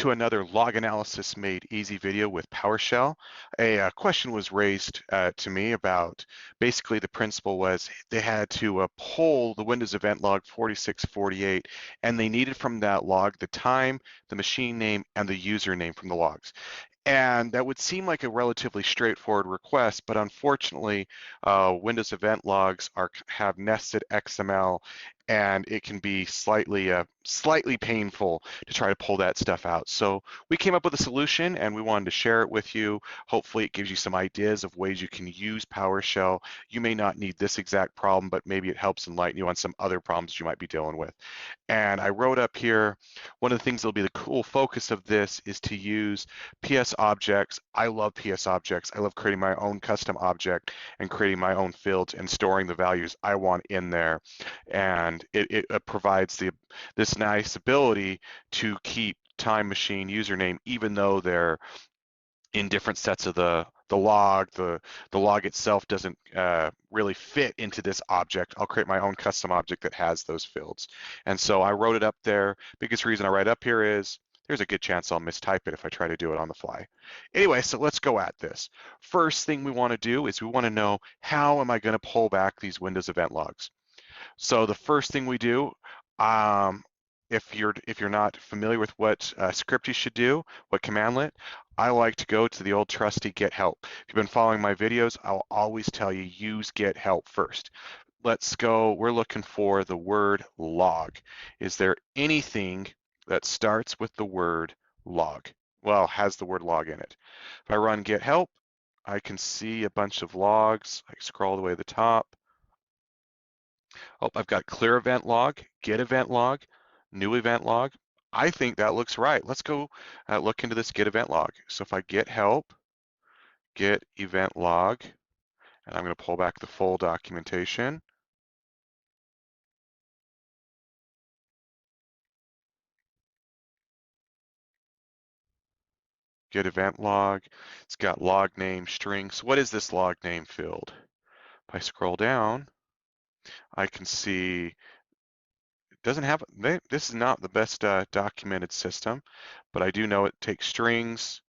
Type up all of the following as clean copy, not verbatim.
to another log analysis made easy video with PowerShell. A question was raised to me about basically the principle was they had to pull the Windows event log 4648, and they needed from that log the time, the machine name, and the username from the logs. And that would seem like a relatively straightforward request, but unfortunately, Windows event logs have nested XML, and it can be slightly painful to try to pull that stuff out. So we came up with a solution, and we wanted to share it with you. Hopefully, it gives you some ideas of ways you can use PowerShell. You may not need this exact problem, but maybe it helps enlighten you on some other problems you might be dealing with. And I wrote up here, one of the things that'll be the cool focus of this is to use PS objects. I love PS objects. I love creating my own custom object and creating my own fields and storing the values I want in there. And it provides this nice ability to keep time machine username, even though they're in different sets of the log. The log itself doesn't really fit into this object. I'll create my own custom object that has those fields. And so I wrote it up there. Biggest reason I write up here is there's a good chance I'll mistype it if I try to do it on the fly. Anyway, so let's go at this. First thing we want to do is we want to know, how am I going to pull back these Windows event logs? So the first thing we do, if you're not familiar with what script you should do, what commandlet, I like to go to the old trusty get help. If you've been following my videos, I'll always tell you use get help first. Let's go, we're looking for the word log. Is there anything that starts with the word log? Well, has the word log in it. If I run get help, I can see a bunch of logs. I scroll all the way to the top. Oh, I've got clear event log, get event log, new event log. I think that looks right. Let's go look into this get event log. So if I get help, get event log, and I'm going to pull back the full documentation. Get event log, it's got log name string. So what is this log name field? If I scroll down, I can see it doesn't have, this is not the best documented system, but I do know it takes strings,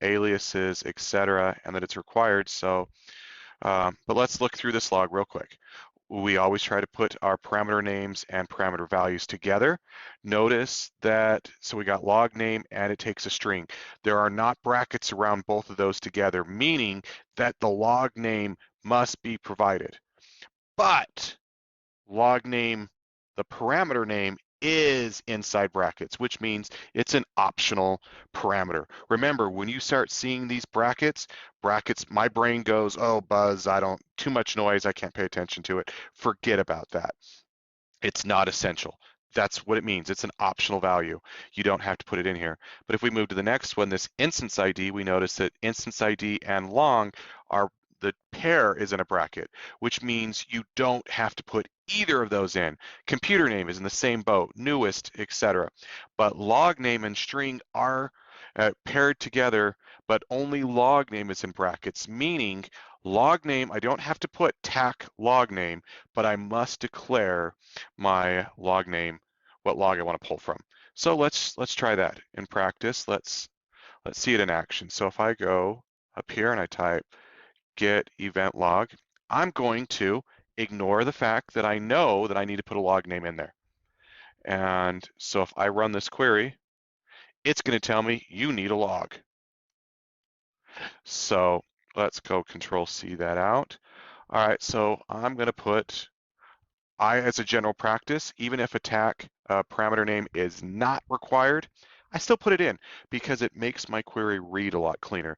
aliases, etc., and that it's required. So, but let's look through this log real quick. We always try to put our parameter names and parameter values together. Notice that, so we got log name and it takes a string. There are not brackets around both of those together, meaning that the log name must be provided. But log name, the parameter name, is inside brackets, which means it's an optional parameter. Remember, when you start seeing these brackets, my brain goes, oh, buzz, too much noise, I can't pay attention to it. Forget about that. It's not essential. That's what it means. It's an optional value. You don't have to put it in here. But if we move to the next one, this instance ID, we notice that instance ID and long are, the pair is in a bracket, which means you don't have to put either of those in. Computer name is in the same boat, newest, etc. But log name and string are paired together, but only log name is in brackets, meaning log name, I don't have to put tac log name, but I must declare my log name, what log I want to pull from. So let's try that in practice. Let's see it in action. So if I go up here and I type get event log, I'm going to ignore the fact that I know that I need to put a log name in there. And so if I run this query, it's going to tell me you need a log. So let's go Control C that out. All right, so I'm going to put, as a general practice, even if a tac parameter name is not required, I still put it in because it makes my query read a lot cleaner.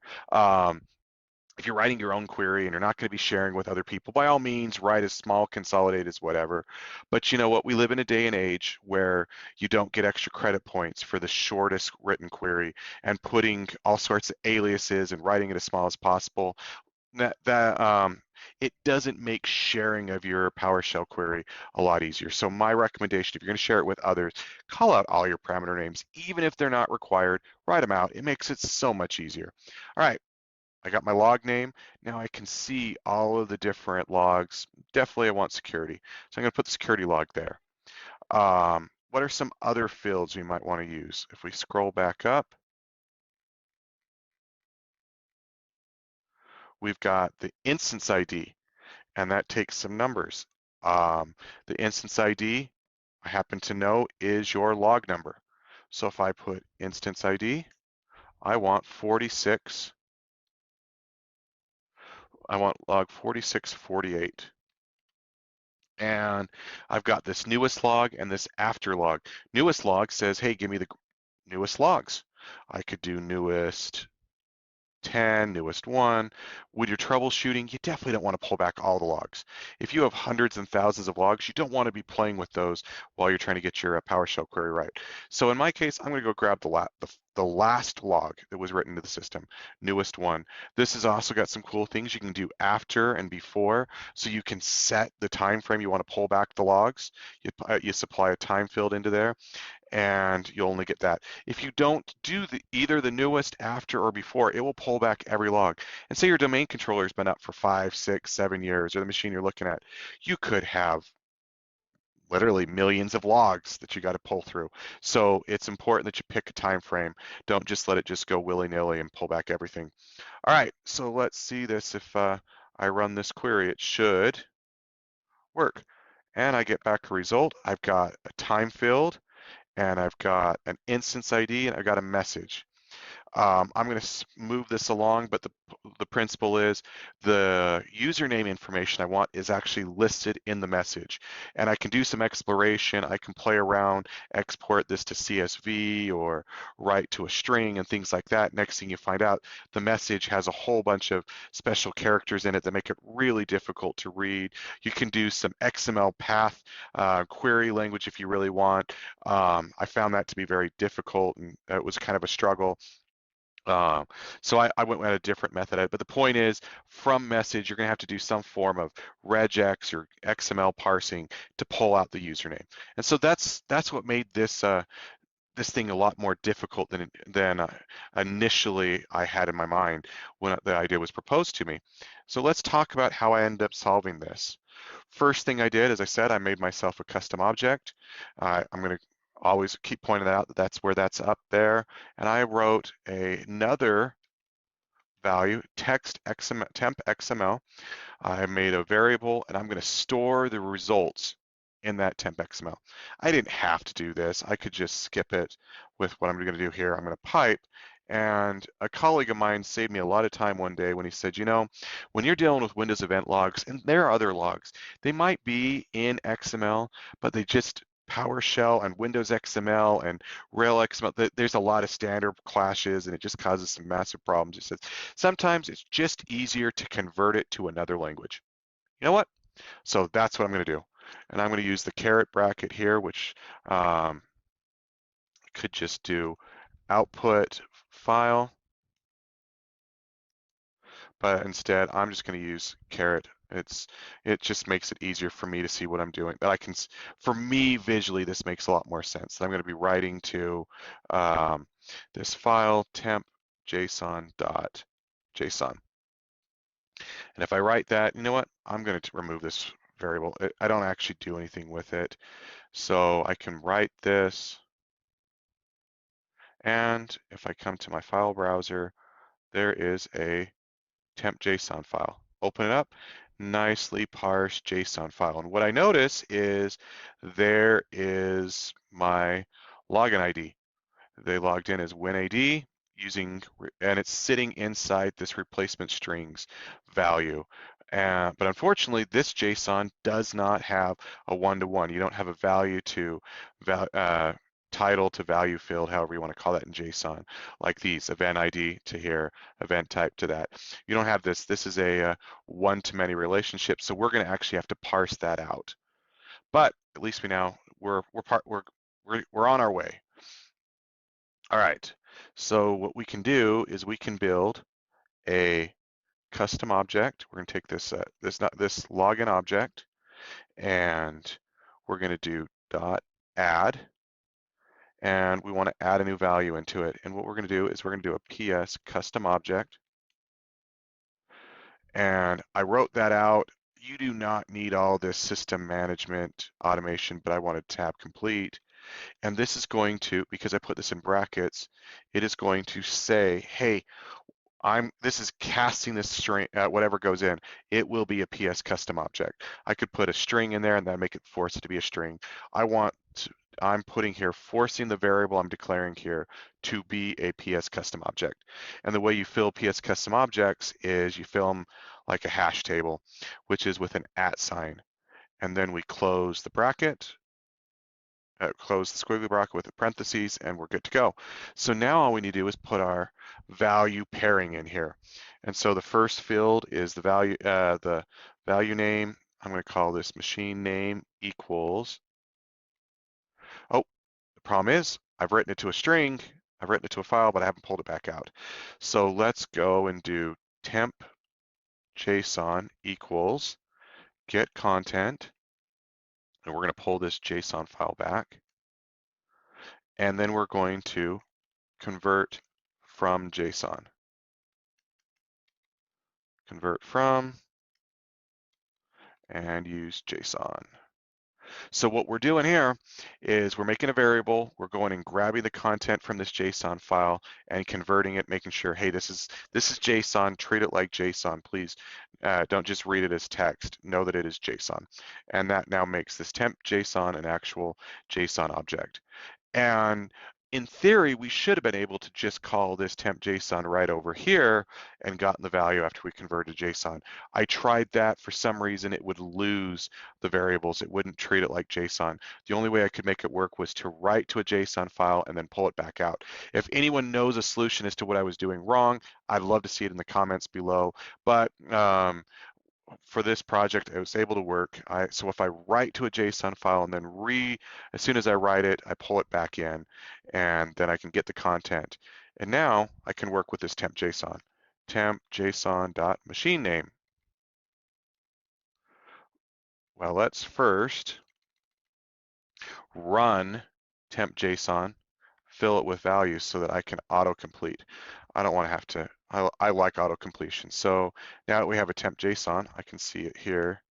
If you're writing your own query and you're not going to be sharing with other people, by all means, write as small, consolidate as whatever. But you know what? We live in a day and age where you don't get extra credit points for the shortest written query, and putting all sorts of aliases and writing it as small as possible. It doesn't make sharing of your PowerShell query a lot easier. So my recommendation, if you're going to share it with others, call out all your parameter names, even if they're not required. Write them out. It makes it so much easier. All right. I got my log name. Now I can see all of the different logs. Definitely I want security. So I'm going to put the security log there. what are some other fields we might want to use? If we scroll back up, we've got the instance ID, and that takes some numbers. The instance ID, I happen to know, is your log number. So if I put instance ID, I want 46, I want log 4648. And I've got this newest log and this after log. Newest log says, hey, give me the newest logs. I could do newest 10, newest 1. With your troubleshooting, you definitely don't want to pull back all the logs. If you have hundreds and thousands of logs, you don't want to be playing with those while you're trying to get your PowerShell query right. So in my case, I'm going to go grab the last log that was written to the system, newest 1. This has also got some cool things you can do after and before, so you can set the time frame you want to pull back the logs. You supply a time field into there, and you'll only get that. If you don't do either the newest, after, or before, it will pull back every log. And say your domain controller has been up for 5, 6, 7 years, or the machine you're looking at, you could have literally millions of logs that you got to pull through. So it's important that you pick a time frame. Don't just let it just go willy-nilly and pull back everything. All right, so let's see this. If I run this query, it should work. And I get back a result. I've got a time field, and I've got an instance ID, and I've got a message. I'm going to move this along, but the principle is the username information I want is actually listed in the message. And I can do some exploration. I can play around, export this to CSV or write to a string and things like that. Next thing you find out, the message has a whole bunch of special characters in it that make it really difficult to read. You can do some XML path query language if you really want. I found that to be very difficult, and it was kind of a struggle. Uh, so I went with a different method, but the point is, from message, you're going to have to do some form of regex or XML parsing to pull out the username. And so that's what made this thing a lot more difficult than initially I had in my mind when the idea was proposed to me. So let's talk about how I ended up solving this. First thing I did, as I said, I made myself a custom object. I'm going to always keep pointing out that that's where that's up there. And I wrote another value, text XML, temp XML. I made a variable, and I'm going to store the results in that temp XML. I didn't have to do this. I could just skip it with what I'm going to do here. I'm going to pipe. And a colleague of mine saved me a lot of time one day when he said, you know, when you're dealing with Windows event logs, and there are other logs, they might be in XML, but they just PowerShell and Windows XML and Rail XML, there's a lot of standard clashes, and it just causes some massive problems. He says, sometimes it's just easier to convert it to another language. You know what? So that's what I'm going to do. And I'm going to use the caret bracket here, which could just do output file, but instead I'm just going to use caret. It just makes it easier for me to see what I'm doing. That I can, for me visually, this makes a lot more sense. I'm going to be writing to this file temp json.json. And if I write that, you know what? I'm going to remove this variable. I don't actually do anything with it. So I can write this, and if I come to my file browser, there is a temp JSON file. Open it up, nicely parsed JSON file. And what I notice is there is my login ID. They logged in as WinAD using, and it's sitting inside this replacement strings value. But unfortunately, this JSON does not have a one-to-one. You don't have a value to title to value field, however you want to call that in JSON, like these, event ID to here, event type to that. You don't have this. This is a one-to-many relationship, so we're going to actually have to parse that out. But at least we're on our way. All right, so what we can do is we can build a custom object. We're going to take this this login object, and we're going to do dot add, and we want to add a new value into it. And what we're going to do is we're going to do a PS custom object, and I wrote that out. You do not need all this system management automation, but I wanted tab complete. And this is going to, because I put this in brackets, it is going to say, hey, this is casting this string, whatever goes in, it will be a PS custom object. I could put a string in there and then make it force it to be a string. I'm putting here, forcing the variable I'm declaring here to be a PS custom object. And the way you fill PS custom objects is you fill them like a hash table, which is with an @ sign. And then we close the bracket, close the squiggly bracket with the parentheses, and we're good to go. So now all we need to do is put our value pairing in here. And so the first field is the value name. I'm going to call this machine name equals. Oh, the problem is I've written it to a string, I've written it to a file, but I haven't pulled it back out. So let's go and do temp JSON equals get content, and we're going to pull this JSON file back. And then we're going to convert from JSON. Convert from and use JSON. So what we're doing here is we're making a variable, we're going and grabbing the content from this JSON file and converting it, making sure, hey, this is JSON, treat it like JSON, please. Don't just read it as text, know that it is JSON. And that now makes this temp JSON an actual JSON object. And in theory, we should have been able to just call this temp JSON right over here and gotten the value after we converted JSON. I tried that. For some reason, it would lose the variables. It wouldn't treat it like JSON. The only way I could make it work was to write to a JSON file and then pull it back out. If anyone knows a solution as to what I was doing wrong, I'd love to see it in the comments below. But for this project, it was able to work. So if I write to a JSON file and then as soon as I write it, I pull it back in, and then I can get the content. And now I can work with this temp JSON. Temp JSON dot machine name. Well, let's first run temp JSON, fill it with values so that I can autocomplete. I don't want to have to, I like auto completion. So now that we have a temp JSON, I can see it here.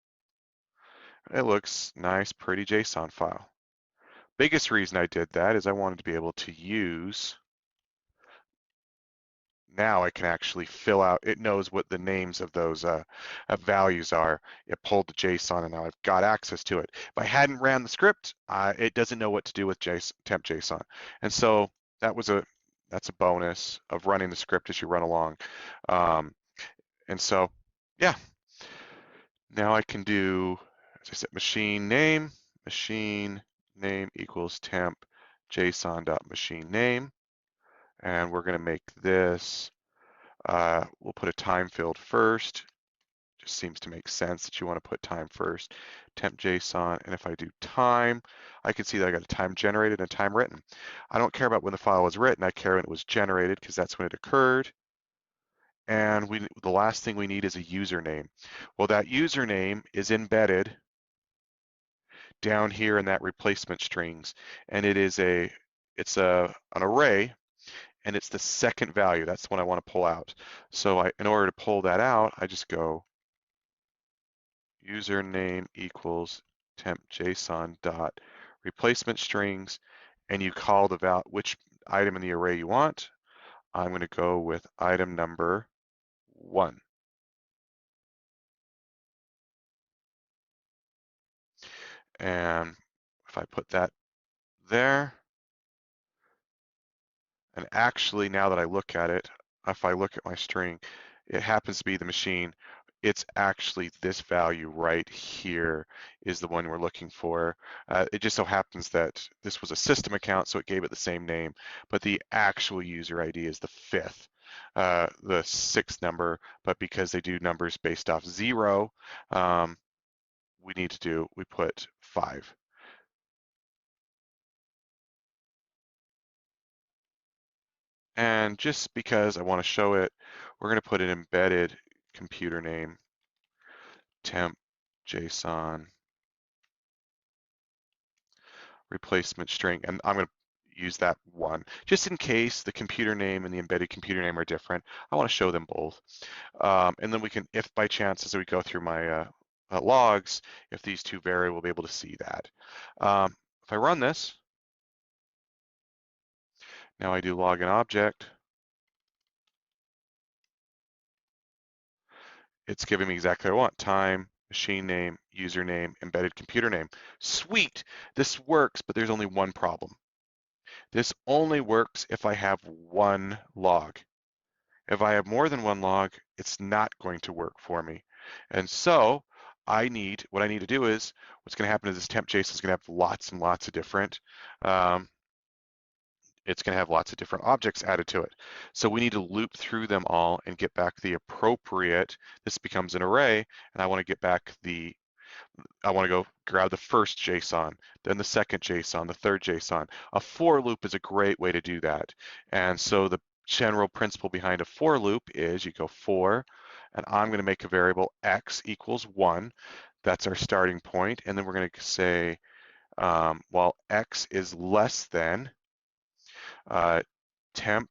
It looks nice, pretty JSON file. Biggest reason I did that is I wanted to be able to use, now I can actually fill out, it knows what the names of those values are. It pulled the JSON and now I've got access to it. If I hadn't ran the script, it doesn't know what to do with temp JSON. And so that's a bonus of running the script as you run along. And so, yeah, now I can do, as I said, machine name equals temp JSON.machine name. And we're going to make this, we'll put a time field first. Just seems to make sense that you want to put time first. Temp JSON, and if I do time, I can see that I got a time generated and a time written. I don't care about when the file was written, I care when it was generated because that's when it occurred. And the last thing we need is a username. Well, that username is embedded down here in that replacement strings, and it's an array, and it's the second value. That's the one I want to pull out. So in order to pull that out, I just go username equals temp JSON dot replacement strings, and you call which item in the array you want. I'm going to go with item number 1. And if I put that there, and actually now that I look at it, if I look at my string, it happens to be the machine. It's actually this value right here is the one we're looking for. It just so happens that this was a system account, so it gave it the same name, but the actual user ID is the 5th, the 6th number, but because they do numbers based off 0, we put 5. And just because I want to show it, we're going to put an embedded computer name, temp JSON replacement string, and I'm going to use that 1 just in case the computer name and the embedded computer name are different. I want to show them both, and then we can, if by chance as we go through my logs, if these two vary, we'll be able to see that. If I run this, Now I do login object. It's giving me exactly what I want: time, machine name, username, embedded computer name. Sweet, this works, but there's only one problem. This only works if I have one log. If I have more than one log, it's not going to work for me. And so what I need to do is, what's going to happen is this temp JSON is going to have lots and lots of different, um, it's going to have lots of different objects added to it. So we need to loop through them all and get back the appropriate, this becomes an array, and I want to get back I want to go grab the first JSON, then the second JSON, the third JSON. A for loop is a great way to do that. And so the general principle behind a for loop is you go for, and I'm going to make a variable x equals 1. That's our starting point. And then we're going to say, while x is less than temp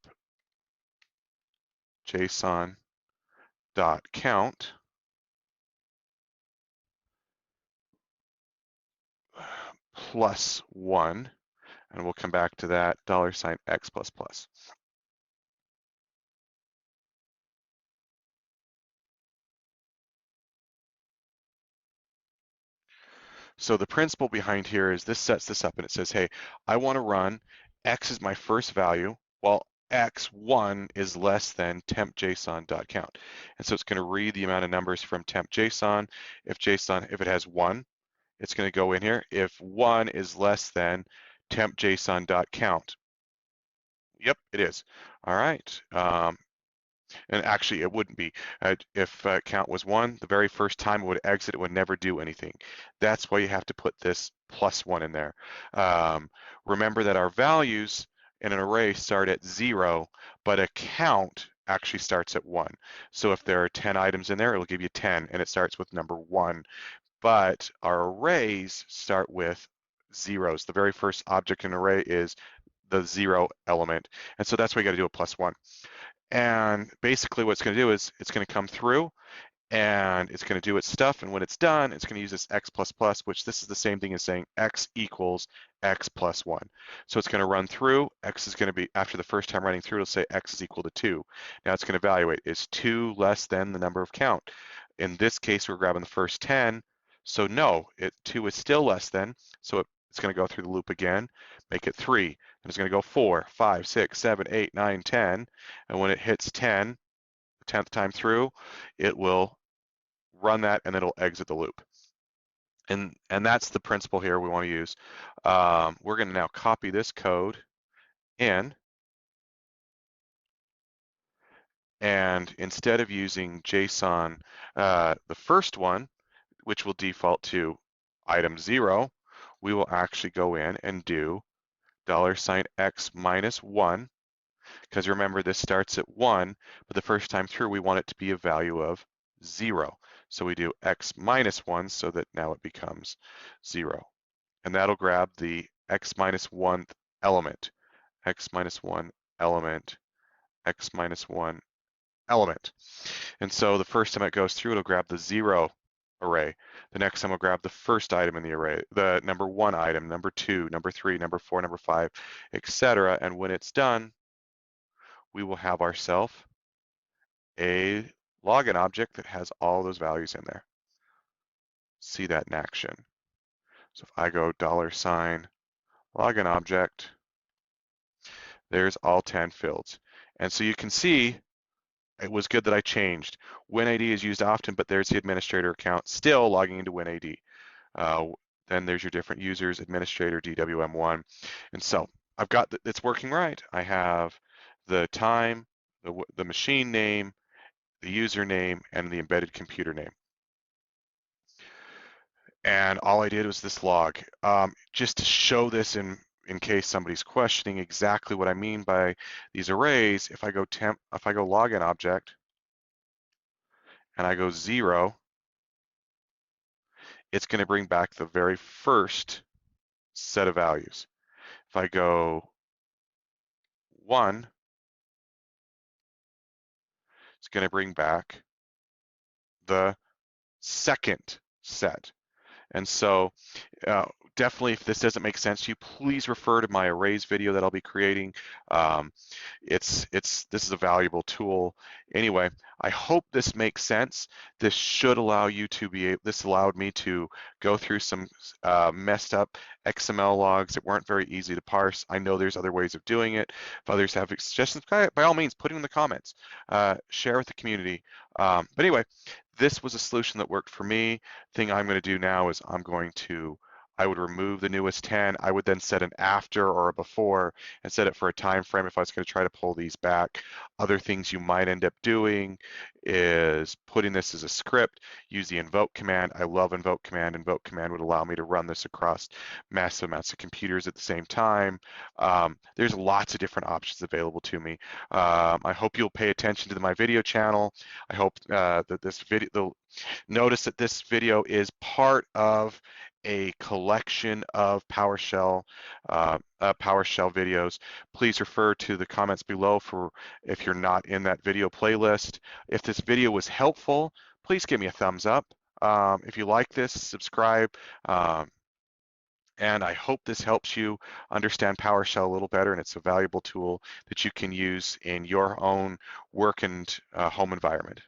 JSON dot count plus 1, and we'll come back to that $x plus plus. So the principle behind here is this sets this up and it says, hey, I want to run x is my first value while x1 is less than temp.json.count. And so it's going to read the amount of numbers from temp.json. If it has 1, it's going to go in here. If 1 is less than temp.json.count. Yep, it is. All right. And actually, it wouldn't be. If count was 1, the very first time it would exit, it would never do anything. That's why you have to put this plus 1 in there. Remember that our values in an array start at 0, but a count actually starts at 1. So if there are 10 items in there, it'll give you 10, and it starts with number 1. But our arrays start with zeros. The very first object in an array is the 0 element. And so that's why you got to do a plus 1. And basically what it's going to do is it's going to come through and it's going to do its stuff. And when it's done, it's going to use this x plus plus, which this is the same thing as saying x equals x plus 1. So it's going to run through. X is going to be, after the first time running through, it'll say x is equal to 2. Now it's going to evaluate, is 2 less than the number of count? In this case, we're grabbing the first 10. So no, 2 is still less than. So it's going to go through the loop again, make it 3. And it's going to go 4, 5, 6, 7, 8, 9, 10. And when it hits 10, the 10th time through, it will run that and it'll exit the loop. And that's the principle here we want to use. We're going to now copy this code in. And instead of using JSON, the first one, which will default to item 0, we will actually go in and do $x minus 1, because remember this starts at 1, but the first time through we want it to be a value of 0. So we do x minus 1 so that now it becomes 0. And that'll grab the x minus 1 element, x minus 1 element, x minus 1 element. And so the first time it goes through, it'll grab the 0 array. The next time we'll grab the first item in the array, the number 1 item, number 2, number 3, number 4, number 5, etc. And when it's done, we will have ourselves a login object that has all those values in there. See that in action. So if I go $login object, there's all 10 fields. And so you can see it was good that I changed. WinID is used often, but there's the administrator account still logging into WinID. Then there's your different users, administrator, DWM1. And so I've got, it's working right. I have the time, the machine name, the username, and the embedded computer name. And all I did was this log. Just to show this in case somebody's questioning exactly what I mean by these arrays, if I go login object, and I go 0, it's going to bring back the very first set of values. If I go 1, it's going to bring back the second set. And so definitely, if this doesn't make sense to you, please refer to my arrays video that I'll be creating. Um, this is a valuable tool. Anyway, I hope this makes sense. This should allow you to this allowed me to go through some messed up XML logs that weren't very easy to parse. I know there's other ways of doing it. If others have suggestions, by all means, put them in the comments. Share with the community. But anyway, this was a solution that worked for me. Thing I'm going to do now is I would remove the newest 10. I would then set an after or a before and set it for a time frame if I was going to try to pull these back. Other things you might end up doing is putting this as a script, use the invoke command. I love invoke command. Invoke command would allow me to run this across massive amounts of computers at the same time. There's lots of different options available to me. I hope you'll pay attention to my video channel. I hope that this video, notice that this video is part of a collection of PowerShell videos. Please refer to the comments below for if you're not in that video playlist. If this video was helpful, please give me a thumbs up. If you like this, subscribe. And I hope this helps you understand PowerShell a little better, and it's a valuable tool that you can use in your own work and home environment.